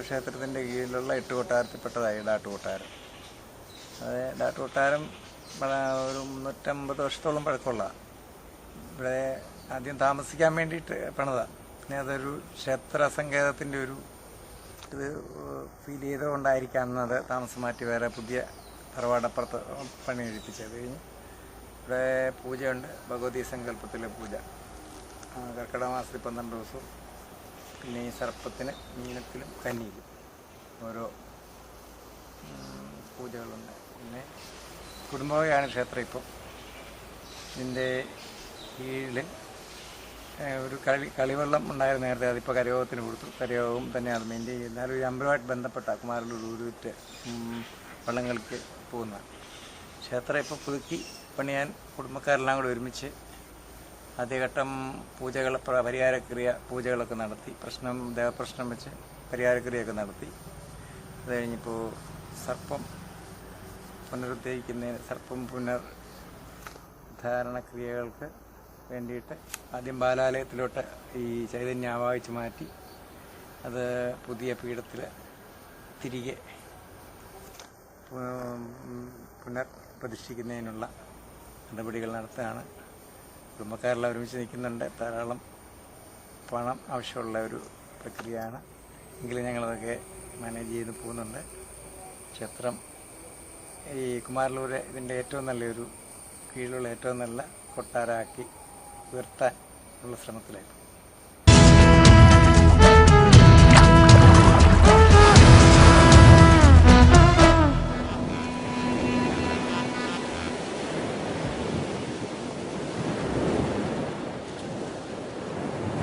ക്ഷേത്രത്തിൻ്റെ കീഴിലുള്ള 8 കൊട്ടാരത്തിൽപ്പെട്ടതായി ഡാട്ടുകൊട്ടാരം. അത് ഡാട്ടുകൊട്ടാരം ഒരു 350 വർഷത്തോളം പഴക്കമുള്ള, ഇവിടെ ആദ്യം താമസിക്കാൻ വേണ്ടിയിട്ട് പണിതാണ്. പിന്നെ അതൊരു ക്ഷേത്ര സങ്കേതത്തിൻ്റെ ഒരു ഇത് ഫീൽ ചെയ്തുകൊണ്ടായിരിക്കാം അത് താമസം മാറ്റി വേറെ പുതിയ തറവാടപ്പുറത്ത് പണി കഴിപ്പിച്ചത്. കഴിഞ്ഞ് ഇവിടെ പൂജയുണ്ട്, ഭഗവതി സങ്കല്പത്തിലെ പൂജ കർക്കിടക മാസത്തിൽ 12 ദിവസവും. പിന്നെ ഈ സർപ്പത്തിന് മീനത്തിലും കന്നിയിലും ഓരോ പൂജകളുണ്ട്. പിന്നെ കുടുംബവകയാണ് ക്ഷേത്രം. ഇപ്പം ഇതിൻ്റെ കീഴിൽ ഒരു കളിവെള്ളം ഉണ്ടായിരുന്നു നേരത്തെ, അതിപ്പോൾ കരയോഗത്തിന് കൊടുത്തു. കരയോഗം തന്നെ അത് മെയിൻറ്റെയിൻ ചെയ്യുന്ന ഒരു അമ്പലമായിട്ട് ബന്ധപ്പെട്ട കുമാരലൂർ ഊരുവിറ്റ് വള്ളങ്ങൾക്ക് പോകുന്ന ക്ഷേത്രം ഇപ്പോൾ പുതുക്കി പണിയാൻ കുടുംബക്കാരെല്ലാം കൂടി ഒരുമിച്ച് ആദ്യഘട്ടം പൂജകൾ, പരിഹാരക്രിയ പൂജകളൊക്കെ നടത്തി, ദേവപ്രശ്നം വെച്ച് പരിഹാരക്രിയയൊക്കെ നടത്തി. അത് കഴിഞ്ഞിപ്പോൾ സർപ്പം പുനരുദ്ധരിക്കുന്നതിന്, സർപ്പം പുനർധാരണക്രിയകൾക്ക് വേണ്ടിയിട്ട് ആദ്യം ബാലാലയത്തിലോട്ട് ഈ ചൈതന്യം ആവാഹിച്ച് മാറ്റി അത് പുതിയ പീഠത്തിൽ തിരികെ പുനർപ്രതിഷ്ഠിക്കുന്നതിനുള്ള നടപടികൾ നടത്തുകയാണ്. കുടുംബക്കാരെല്ലാം ഒരുമിച്ച് നിൽക്കുന്നുണ്ട്. ധാരാളം പണം ആവശ്യമുള്ള ഒരു പ്രക്രിയയാണ്, എങ്കിലും ഞങ്ങളതൊക്കെ മാനേജ് ചെയ്ത് പോകുന്നുണ്ട്. ക്ഷേത്രം ഈ കുമാരലൂർ ഇതിൻ്റെ ഏറ്റവും നല്ലൊരു കീഴിലുള്ള ഏറ്റവും നല്ല കൊട്ടാരമാക്കി ഉയർത്താൻ ഉള്ള ശ്രമത്തിലായിരുന്നു.